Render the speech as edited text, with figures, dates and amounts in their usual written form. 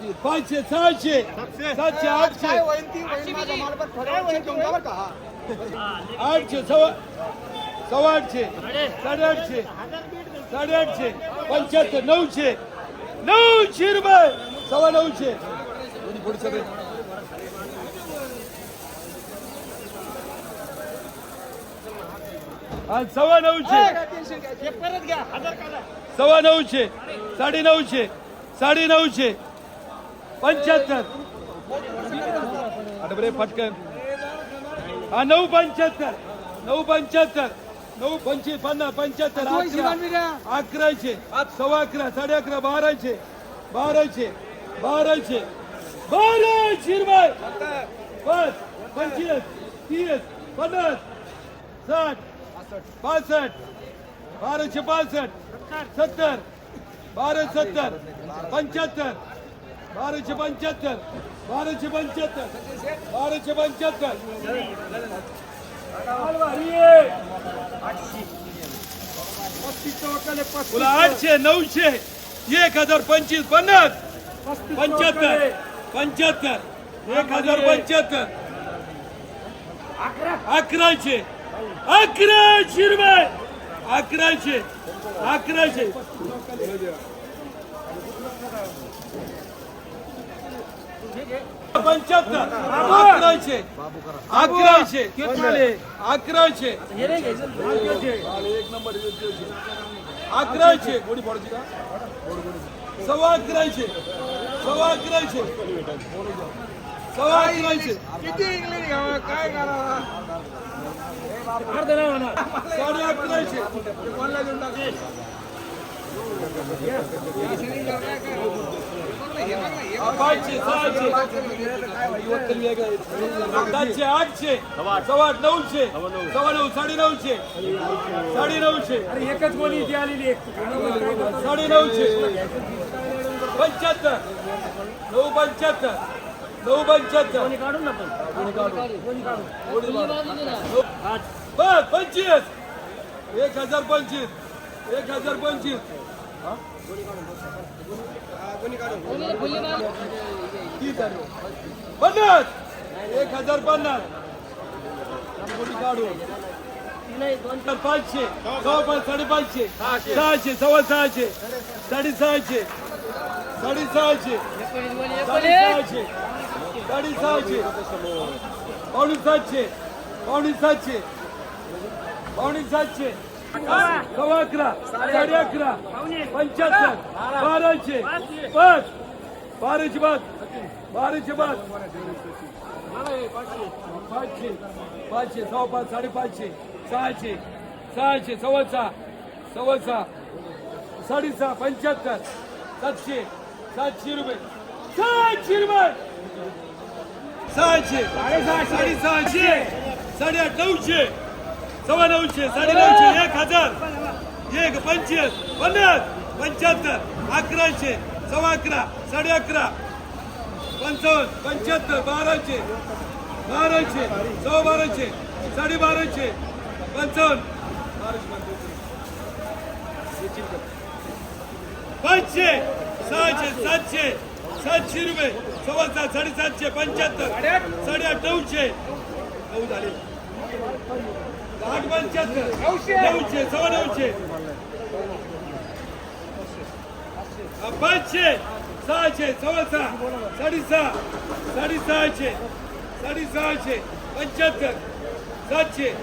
500 600 700 800 800 सव्वा 800 850 850 75 900 900 रुपये सव्वा 900 आणि सव्वा 900 परत घ्या 1000 काढा. सव्वा 900 950 950 75 आता बरे फटकन हा 975 975 925 50 75 1100 सव्वा 11 साडे 11 1200 1200 1200 1200 रुपये 5 25 30 50 60 65 1265 70 1270 75 1275 1275 1275 तुला 800 900 1025 50 75 75 1075 1100 1100 रुपये 1100 1100 75 1100 1100 1100 1100 गोडी पडची का सव्वा 1100 सव्वा 1100 सव्वा 1100 किती इंग्लिश घ्यावं काय करावं साडे 1100 कोणाला देऊन टाकू पाचशे सहाशे सातशे आठशे सव्वा 900 सव्वा 9 साडे 900 साडे 900 एकच कोणी इथे आलेली साडे 900 75 975 975 काढून ना बस 25 1025 1025 50 1050 काढून 500 सव्वा 5 550 600 सव्वा 600 650 650 650 650 पावणे 700 पावणे 700 पावणे 700 सव्वा 11 साडे 11 75 1200 5 1200 5 1200 5 500 500 सव्वा 5 550 600 600 सव्वा 6 सव्वा 6 6.5 75 700 700 रुपये 700 रुपये 600 650 साडे 900 सव्वा 900 साडे 900 1000 25 50 75 1100 सव्वा 11 साडे 11 55 75 1200 1200 सव्वा 1200 साडे 1200 55 500 600 700 700 रुपये सव्वा 7 750 75 साडे 900 9 झाले 875 900 सव्वा 900 500 600 सव्वा 6 साडे 6 साडे 600 75 700